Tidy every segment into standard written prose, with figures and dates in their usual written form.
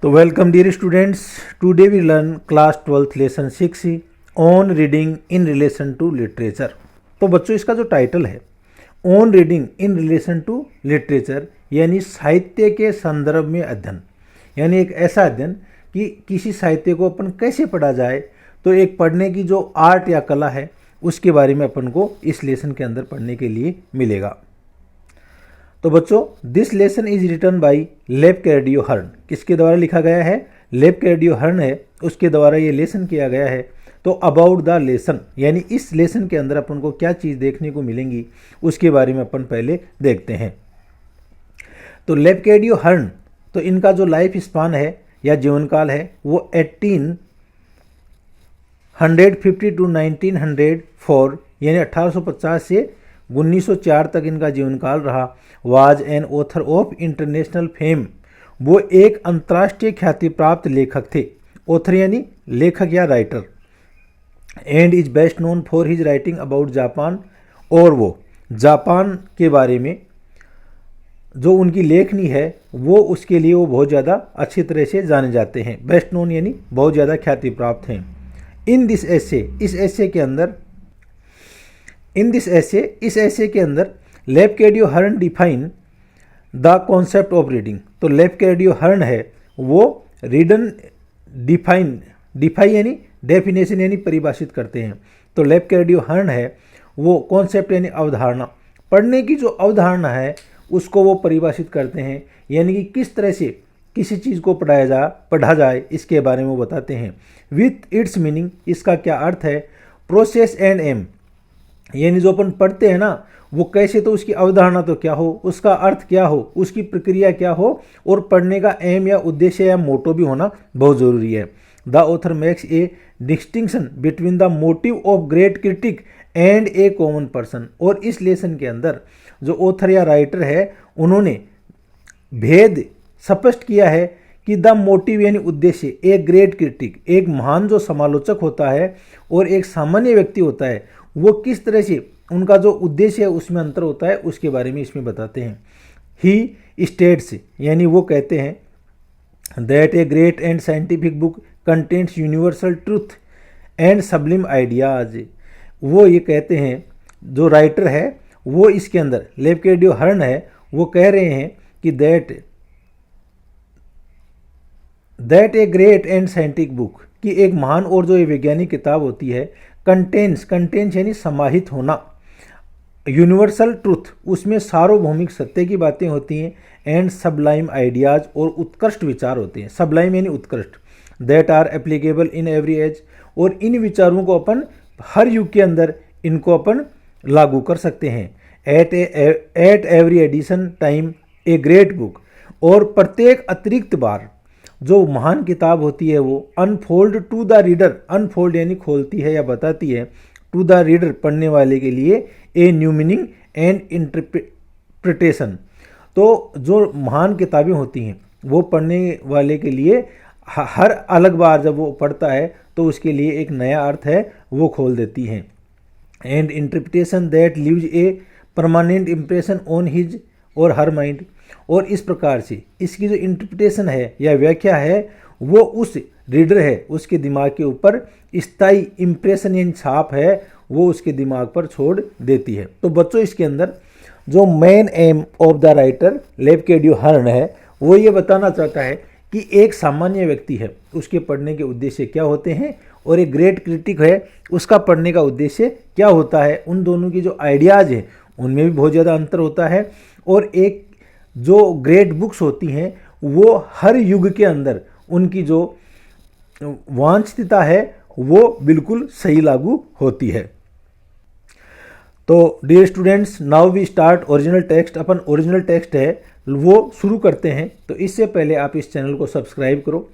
तो welcome dear students, today we learn class 12th lesson 6 on reading in relation to literature. तो बच्चों इसका जो टाइटल है on reading in relation to literature यानी साहित्य के संदर्भ में अध्ययन, यानी एक ऐसा अध्ययन कि किसी साहित्य को अपन कैसे पढ़ा जाए। तो एक पढ़ने की जो आर्ट या कला है उसके बारे में अपन को इस लेसन के अंदर पढ़ने के लिए मिलेगा। तो बच्चों this lesson is written by Lafcadio हर्न। किसके द्वारा लिखा गया है? लेव कैरडियो हर्न है, उसके द्वारा ये लेसन किया गया है। तो अबाउट द लेसन यानी इस लेसन के अंदर अपन को क्या चीज़ देखने को मिलेंगी उसके बारे में अपन पहले देखते हैं। तो लेव कैरडियो हर्न, तो इनका जो लाइफ स्पान है या जीवन काल है वो 1850 टू 1904 यानी 1850 से 1904 तक इनका जीवन काल रहा। Was an author of international fame, वो एक अंतर्राष्ट्रीय ख्याति प्राप्त लेखक थे। ऑथर यानी लेखक या writer. And is best known for his writing about Japan, और वो जापान के बारे में जो उनकी लेखनी है वो उसके लिए वो बहुत ज़्यादा अच्छी तरह से जाने जाते हैं। बेस्ट नोन यानी बहुत ज़्यादा ख्याति प्राप्त हैं। इन दिस ऐसे, इस ऐसे के अंदर इस ऐसे के अंदर लेव कैरडियो हर्न define the concept of reading. तो लेव कैरडियो हर्न है वो रीडन डिफाई यानी डेफिनेशन यानी परिभाषित करते हैं। तो लेव कैरडियो हर्न है वो कॉन्सेप्ट यानी अवधारणा, पढ़ने की जो अवधारणा है उसको वो परिभाषित करते हैं, यानी कि किस तरह से किसी चीज़ को पढ़ा जाए इसके बारे में वो बताते हैं। विथ इट्स मीनिंग, इसका क्या अर्थ है। प्रोसेस एंड एम, यानी जो अपन पढ़ते हैं ना वो कैसे, तो उसकी अवधारणा तो क्या हो, उसका अर्थ क्या हो, उसकी प्रक्रिया क्या हो, और पढ़ने का एम या उद्देश्य या मोटो भी होना बहुत ज़रूरी है। The author makes a distinction between the motive of great critic and A common person. और इस लेसन के अंदर जो ऑथर या राइटर है उन्होंने भेद स्पष्ट किया है कि द मोटिव यानी उद्देश्य, एक ग्रेट क्रिटिक एक महान जो समालोचक होता है और एक सामान्य व्यक्ति होता है, वो किस तरह से उनका जो उद्देश्य है उसमें अंतर होता है उसके बारे में इसमें बताते हैं। ही स्टेट्स यानी वो कहते हैं that a great and scientific book contents universal truth and sublime ideas. वो ये कहते हैं, जो राइटर है वो इसके अंदर लेव कैरडियो हर्न है वो कह रहे हैं कि that a great and scientific book, कि एक महान और जो ये वैज्ञानिक किताब होती है, कंटेंस यानी समाहित होना, यूनिवर्सल ट्रूथ उसमें सार्वभौमिक सत्य की बातें होती हैं, एंड सबलाइम आइडियाज और उत्कृष्ट विचार होते हैं। सबलाइम यानी उत्कृष्ट, that are applicable in every age, और इन विचारों को अपन हर युग के अंदर इनको अपन लागू कर सकते हैं। At every addition time a great book, और प्रत्येक अतिरिक्त बार जो महान किताब होती है वो unfold to the reader, unfold यानी खोलती है या बताती है, टू द रीडर पढ़ने वाले के लिए, a new meaning and interpretation. तो जो महान किताबें होती हैं वो पढ़ने वाले के लिए हर अलग बार जब वो पढ़ता है तो उसके लिए एक नया अर्थ है वो खोल देती हैं। And interpretation that leaves a permanent impression on his और हर माइंड, और इस प्रकार से इसकी जो इंटरप्रिटेशन है या व्याख्या है वो उस रीडर है उसके दिमाग के ऊपर स्थायी इम्प्रेशन यानी छाप है वो उसके दिमाग पर छोड़ देती है। तो बच्चों इसके अंदर जो main M of the writer लेव कैरडियो हर्न है वो ये बताना चाहता है कि एक सामान्य व्यक्ति है उसके पढ़ने के उद्देश्य क्या होते हैं, और एक ग्रेट क्रिटिक है उसका पढ़ने का उद्देश्य क्या होता है। उन दोनों की जो आइडियाज़ हैं उनमें भी बहुत ज़्यादा अंतर होता है, और एक जो ग्रेट बुक्स होती हैं वो हर युग के अंदर उनकी जो वांछितता है वो बिल्कुल सही लागू होती है। तो dear students, now we start original text. अपन ओरिजिनल टेक्स्ट है वो शुरू करते हैं। तो इससे पहले आप इस चैनल को सब्सक्राइब करो,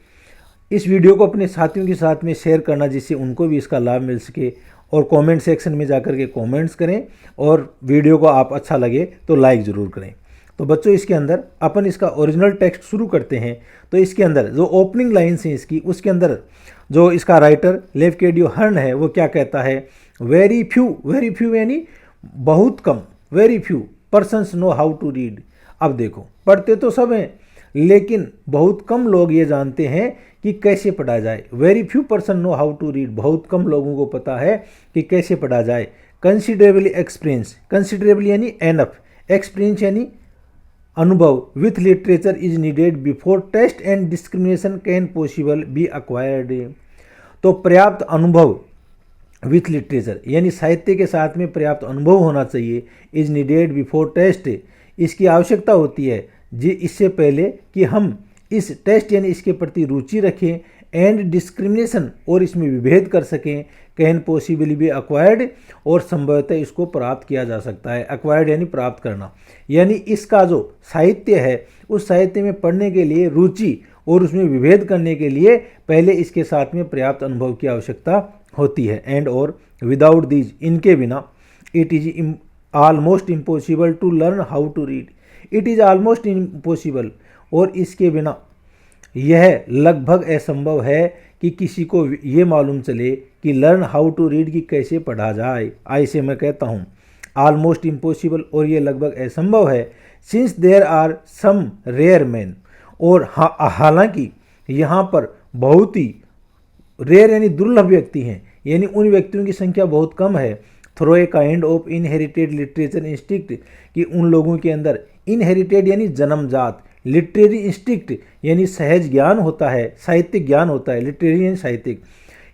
इस वीडियो को अपने साथियों के साथ में शेयर करना जिससे उनको भी इसका लाभ मिल सके, और कमेंट सेक्शन में जाकर के कमेंट्स करें, और वीडियो को आप अच्छा लगे तो लाइक ज़रूर करें। तो बच्चों इसके अंदर अपन इसका ओरिजिनल टेक्स्ट शुरू करते हैं। तो इसके अंदर जो ओपनिंग लाइन्स हैं इसकी, उसके अंदर जो इसका राइटर लेव कैरडियो हर्न है वो क्या कहता है, वेरी फ्यू यानी बहुत कम, very few persons know how to read. अब देखो पढ़ते तो सब हैं लेकिन बहुत कम लोग ये जानते हैं कि कैसे पढ़ा जाए। Very few person know how to read, बहुत कम लोगों को पता है कि कैसे पढ़ा जाए। कंसिडरेबली एक्सपीरियंस, कंसिडरेबली यानी एनफ, एक्सपीरियंस यानी अनुभव with literature is needed before taste and discrimination can possible be acquired. तो पर्याप्त अनुभव विथ लिटरेचर यानी साहित्य के साथ में पर्याप्त अनुभव होना चाहिए। इज नीडेड बिफोर टेस्ट, इसकी आवश्यकता होती है जी इससे पहले कि हम इस टेस्ट यानी इसके प्रति रुचि रखें। एंड डिस्क्रिमिनेशन, और इसमें विभेद कर सकें। कैन पॉसिबली बी अक्वायर्ड, और संभवतः इसको प्राप्त किया जा सकता है। अक्वायर्ड यानी प्राप्त करना, यानी इसका जो साहित्य है उस साहित्य में पढ़ने के लिए रुचि और उसमें विभेद करने के लिए पहले इसके साथ में पर्याप्त अनुभव की आवश्यकता होती है। एंड और विदाउट दीज, इनके बिना it is almost impossible to learn how to read. It is almost impossible, और इसके बिना यह लगभग असंभव है कि किसी को ये मालूम चले कि लर्न हाउ टू रीड की कैसे पढ़ा जाए। ऐसे मैं कहता हूँ ऑलमोस्ट इम्पॉसिबल, और ये लगभग असंभव है। Since there are some rare man, और हालांकि यहाँ पर बहुत ही रेयर यानी दुर्लभ व्यक्ति हैं, यानी उन व्यक्तियों की संख्या बहुत कम है। Through a kind of inherited literature instinct, कि उन लोगों के अंदर इनहेरिटेड यानी जन्मजात, लिटरेरी इंस्टिक्ट यानी सहज ज्ञान होता है, साहित्यिक ज्ञान होता है। लिटरेरी यानी साहित्यिक,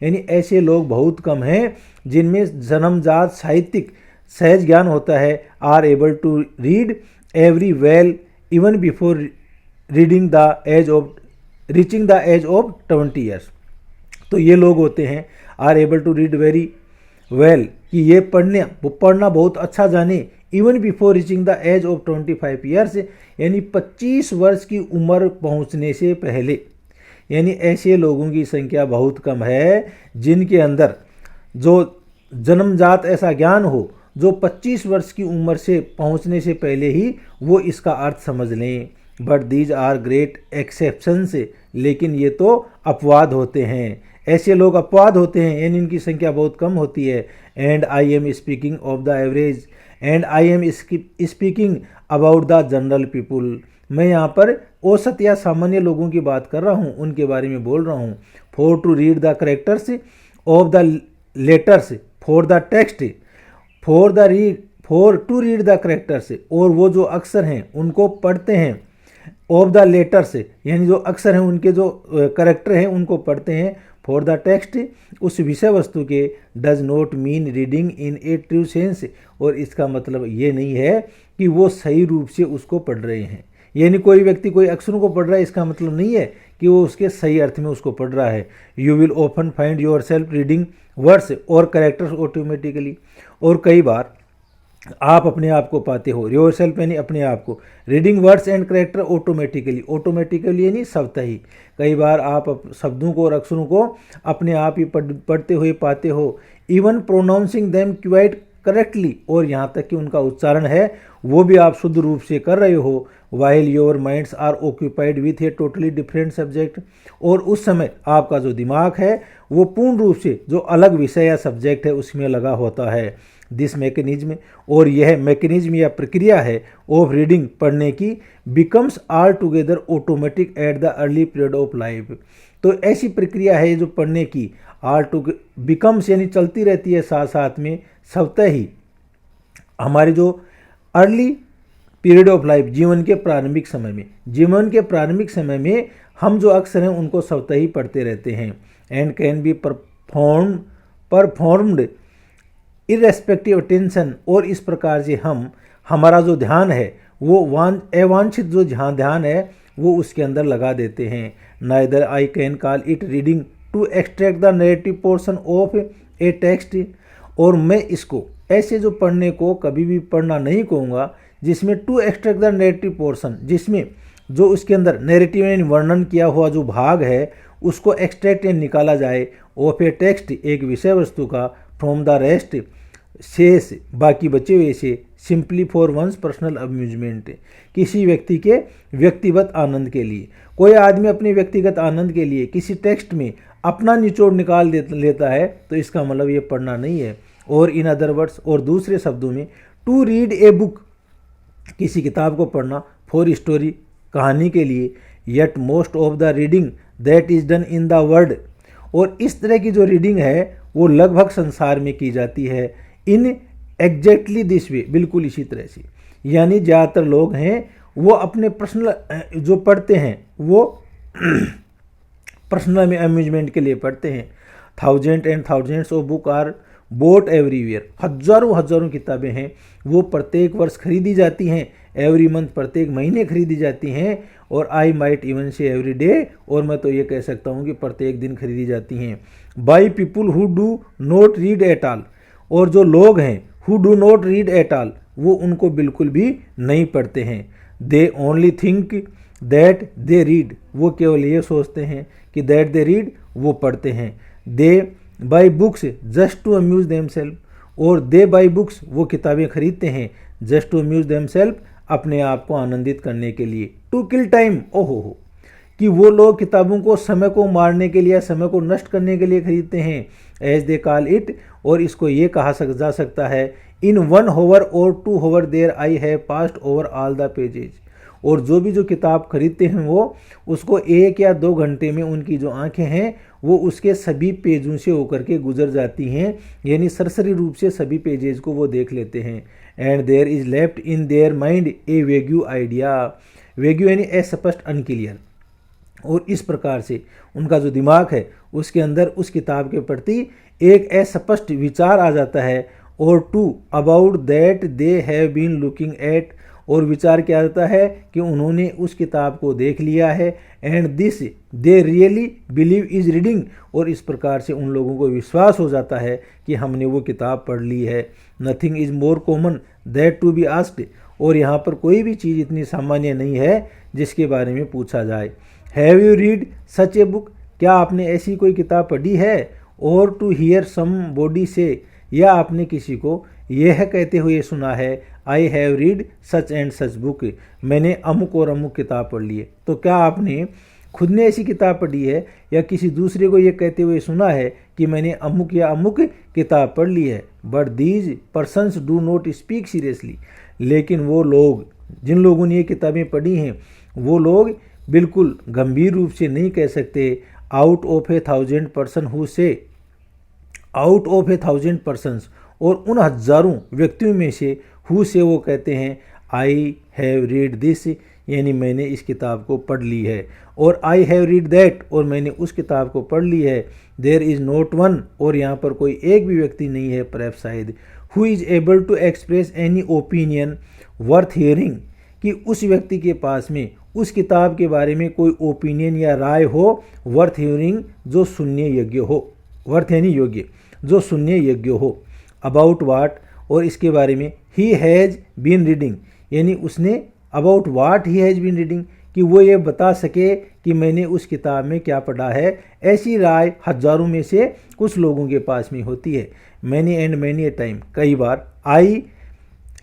यानी ऐसे लोग बहुत कम हैं जिनमें जन्मजात साहित्यिक सहज ज्ञान होता है। Are able to read every well even before reading the age of reaching the age of 20 years. तो ये लोग होते हैं are able to read very well, कि ये पढ़ना बहुत अच्छा जाने। Even before reaching the age of 25 years, यानी 25 वर्ष की उम्र पहुंचने से पहले। यानी ऐसे लोगों की संख्या बहुत कम है जिनके अंदर जो जन्मजात ऐसा ज्ञान हो जो 25 वर्ष की उम्र से पहुंचने से पहले ही वो इसका अर्थ समझ लें। But these are great exceptions, लेकिन ये तो अपवाद होते हैं। ऐसे लोग अपवाद होते हैं, यानी इनकी संख्या बहुत कम होती है। And I am speaking of the average, and I am speaking about the general people. मैं यहाँ पर औसत या सामान्य लोगों की बात कर रहा हूँ, उनके बारे में बोल रहा हूँ। For to read the characters of the letters for the text, for to read the characters, और वो जो अक्षर हैं उनको पढ़ते हैं। ऑफ द लेटर्स यानी जो अक्षर हैं उनके जो करेक्टर हैं उनको पढ़ते हैं। फॉर द टेक्स्ट उस विषय वस्तु के, does not mean reading in A true sense, और इसका मतलब ये नहीं है कि वो सही रूप से उसको पढ़ रहे हैं। यानी कोई व्यक्ति कोई अक्षरों को पढ़ रहा है, इसका मतलब नहीं है कि वो उसके सही अर्थ में उसको पढ़ रहा है। You will often find your self reading words और करेक्टर्स ऑटोमेटिकली, और कई बार आप अपने आप को पाते हो। योर सेल्फ यानी अपने आप को, reading words and character automatically, automatically यानी स्वतः ही। कई बार आप शब्दों को और अक्षरों को अपने आप ही पढ़ते हुए पाते हो। Even pronouncing them quite correctly, और यहाँ तक कि उनका उच्चारण है वो भी आप शुद्ध रूप से कर रहे हो। While your minds are occupied with a totally different subject, और उस समय आपका जो दिमाग है वो पूर्ण रूप से जो अलग विषय या सब्जेक्ट है उसमें लगा होता है। दिस मैकेनिज्म, और यह मैकेनिज्म या प्रक्रिया है ऑफ रीडिंग पढ़ने की, becomes all together automatic at the early period of life. तो ऐसी प्रक्रिया है जो पढ़ने की ऑल टू बिकम्स यानी चलती रहती है साथ साथ में स्वतः ही हमारे जो अर्ली पीरियड ऑफ लाइफ, जीवन के प्रारंभिक समय में, जीवन के प्रारंभिक समय में हम जो अक्षर हैं उनको स्वतः ही पढ़ते रहते हैं। And can be performed irrespective attention, और इस प्रकार से हमारा जो ध्यान है वो अवांछित जो ध्यान है वो उसके अंदर लगा देते हैं। Neither I can call it reading to extract the narrative portion of a text, और मैं इसको ऐसे जो पढ़ने को कभी भी पढ़ना नहीं कहूँगा जिसमें to extract the narrative portion, जिसमें जो उसके अंदर नैरेटिव यानी वर्णन किया हुआ जो भाग है उसको एक्सट्रैक्ट यानी निकाला जाए ऑफ ए टेक्स्ट, एक विषय वस्तु का, फ्रॉम द रेस्ट शेष बाकी बचे हुए से, simply for one's personal amusement, किसी व्यक्ति के व्यक्तिगत आनंद के लिए। कोई आदमी अपने व्यक्तिगत आनंद के लिए किसी टेक्स्ट में अपना निचोड़ निकाल लेता है तो इसका मतलब ये पढ़ना नहीं है। और इन अदर वर्ड्स, और दूसरे शब्दों में, टू रीड ए बुक, किसी किताब को पढ़ना, फॉर स्टोरी, कहानी के लिए, yet most of the reading that is done in the world. और इस तरह की जो रीडिंग है वो लगभग संसार में की जाती है इन एग्जैक्टली दिस वे, बिल्कुल इसी तरह से। यानी ज़्यादातर लोग हैं वो अपने पर्सनल जो पढ़ते हैं वो पर्सनल में अम्यूजमेंट के लिए पढ़ते हैं। Thousand and thousands of book are bought everywhere, हजारों हजारों किताबें हैं वो प्रत्येक वर्ष खरीदी जाती हैं, एवरी मंथ प्रत्येक महीने खरीदी जाती हैं, और आई माइट इवन से एवरी डे, और मैं तो ये कह सकता हूँ कि प्रत्येक दिन खरीदी जाती हैं। By people who do not read at all, और जो लोग हैं who do not read at all वो उनको बिल्कुल भी नहीं पढ़ते हैं। They only think that they read, वो केवल ये सोचते हैं कि दैट दे रीड, वो पढ़ते हैं। They buy books just to amuse themselves, और दे बाई बुक्स वो किताबें खरीदते हैं जस्ट टू अम्यूज देमसेल्फ, अपने आप को आनंदित करने के लिए। टू किल टाइम, ओहो हो, कि वो लोग किताबों को समय को मारने के लिए, समय को नष्ट करने के लिए खरीदते हैं। एज दे कॉल इट, और इसको ये कहा जा सकता है इन 1 hour और 2 hour there I have passed over all the pages. और जो भी जो किताब खरीदते हैं वो उसको 1 या 2 घंटे में उनकी जो आंखें हैं वो उसके सभी पेजों से होकर के गुजर जाती हैं, यानी सरसरी रूप से सभी पेजेज को वो देख लेते हैं। And there is left in their mind a vague idea, vague यानी अस्पष्ट, अनक्लियर। और इस प्रकार से उनका जो दिमाग है उसके अंदर उस किताब के प्रति एक अस्पष्ट विचार आ जाता है। और to about that they have been looking at, और विचार क्या आता है कि उन्होंने उस किताब को देख लिया है। And this they really believe is reading, और इस प्रकार से उन लोगों को विश्वास हो जाता है कि हमने वो किताब पढ़ ली है। Nothing is more common that to be asked, और यहाँ पर कोई भी चीज़ इतनी सामान्य नहीं है जिसके बारे में पूछा जाए। Have you read such a book, क्या आपने ऐसी कोई किताब पढ़ी है। और टू हियर सम बॉडी से, या आपने किसी को यह कहते हुए सुना है I have read such and such book, मैंने अमुक और अमुक किताब पढ़ ली है। तो क्या आपने खुद ने ऐसी किताब पढ़ी है या किसी दूसरे को यह कहते हुए सुना है कि मैंने अमुक या अमुक किताब पढ़ ली है। But these persons do not speak seriously, लेकिन वो लोग जिन लोगों ने ये किताबें पढ़ी हैं वो लोग बिल्कुल गंभीर रूप से नहीं कह सकते। आउट ऑफ 1000 पर्सन हु से, आउट ऑफ 1000 पर्सन्स, और उन हजारों व्यक्तियों में से हु से वो कहते हैं आई हैव रीड दिस, यानी मैंने इस किताब को पढ़ ली है। और आई हैव रीड दैट, और मैंने उस किताब को पढ़ ली है। देयर इज़ नॉट वन, और यहाँ पर कोई एक भी व्यक्ति नहीं है परहैप्स शायद, who is able to express any opinion worth hearing, कि उस व्यक्ति के पास में उस किताब के बारे में कोई ओपिनियन या राय हो वर्थ हियरिंग, जो सुनने योग्य हो, वर्थ यानी योग्य, जो सुनने योग्य हो। अबाउट वाट, और इसके बारे में ही हैज़ बीन रीडिंग, यानी उसने about what he has been reading, कि वो ये बता सके कि मैंने उस किताब में क्या पढ़ा है। ऐसी राय हजारों में से कुछ लोगों के पास में होती है। Many and many a time, कई बार आई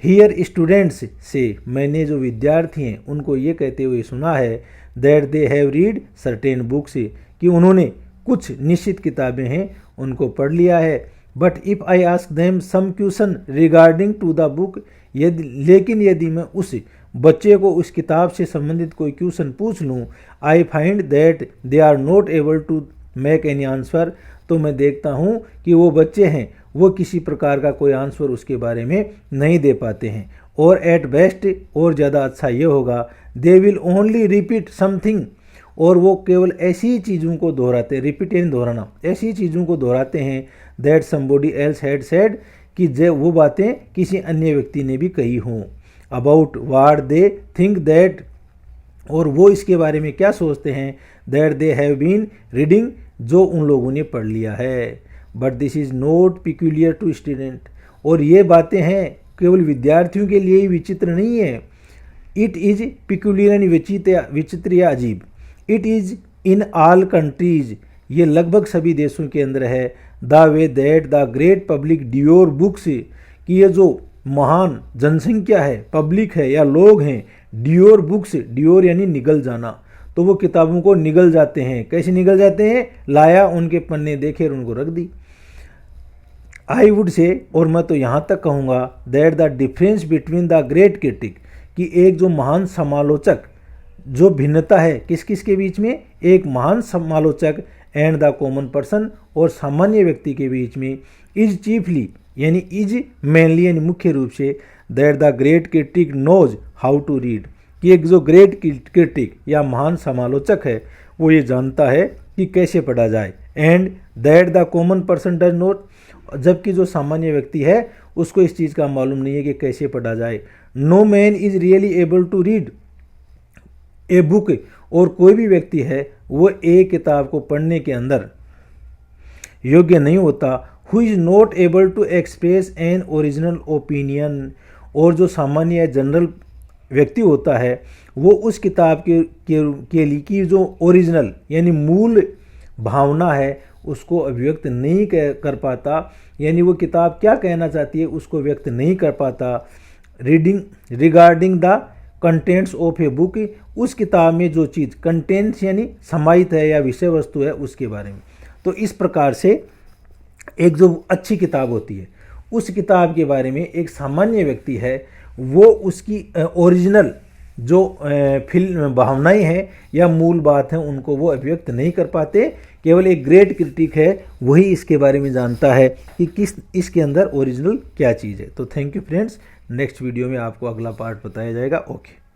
हियर स्टूडेंट्स से, मैंने जो विद्यार्थी हैं उनको ये कहते हुए सुना है that they have read certain books, कि उन्होंने कुछ निश्चित किताबें हैं उनको पढ़ लिया है। But if I ask them some question regarding to the book, लेकिन यदि मैं उस बच्चे को उस किताब से संबंधित कोई क्वेश्चन पूछ लूँ, I find that they are not able to make any answer, तो मैं देखता हूँ कि वो बच्चे हैं वो किसी प्रकार का कोई आंसर उसके बारे में नहीं दे पाते हैं। और एट बेस्ट, और ज़्यादा अच्छा ये होगा, they will only repeat something, और वो केवल ऐसी चीज़ों को दोहराते हैं, रिपीट यानी दोहराना, ऐसी चीज़ों को दोहराते हैं that somebody else had said, कि वो बातें किसी अन्य व्यक्ति ने भी कही हों। About what they think that, और वो इसके बारे में क्या सोचते हैं that they have been reading, जो उन लोगों ने पढ़ लिया है। But this is not peculiar to student, और ये बातें हैं केवल विद्यार्थियों के लिए ही विचित्र नहीं है। इट इज़ पिक्यूलियर यानी विचित्र या अजीब। It is in all countries, ये लगभग सभी देशों के अंदर है। The way that the great public Dior books, कि ये जो महान जनसंख्या है, पब्लिक है या लोग हैं, डियोर बुक्स, डियोर यानी निगल जाना, तो वो किताबों को निगल जाते हैं। कैसे निगल जाते हैं, लाया उनके पन्ने देखे और उनको रख दी। आई वुड से, और मैं तो यहाँ तक कहूँगा that the difference between the great critic, कि एक जो महान समालोचक जो भिन्नता है किस किस के बीच में, एक महान समालोचक एंड द कॉमन पर्सन और सामान्य व्यक्ति के बीच में, इज चीफली यानी इज मेनली यानी मुख्य रूप से, that the great critic knows how to read, कि एक जो ग्रेट क्रिटिक या महान समालोचक है वो ये जानता है कि कैसे पढ़ा जाए, and that the common person does not, जबकि जो सामान्य व्यक्ति है उसको इस चीज़ का मालूम नहीं है कि कैसे पढ़ा जाए। No man is really able to read a book, और कोई भी व्यक्ति है वो एक किताब को पढ़ने के अंदर योग्य नहीं होता, who is not able to express an original opinion, और जो सामान्य या जनरल व्यक्ति होता है वो उस किताब के लिए की जो ओरिजिनल यानी मूल भावना है उसको अभिव्यक्त नहीं कर पाता, यानी वो किताब क्या कहना चाहती है उसको व्यक्त नहीं कर पाता। Regarding the contents of a book, उस किताब में जो चीज़ कंटेंट्स यानी समाहित है या विषय वस्तु है उसके बारे में। तो इस प्रकार से एक जो अच्छी किताब होती है उस किताब के बारे में एक सामान्य व्यक्ति है वो उसकी ओरिजिनल जो फिल्म भावनाएं हैं या मूल बात हैं उनको वो अभिव्यक्त नहीं कर पाते। केवल एक ग्रेट क्रिटिक है वही इसके बारे में जानता है कि किस इसके अंदर ओरिजिनल क्या चीज़ है। तो thank you friends, next video में आपको अगला पार्ट बताया जाएगा। ओके।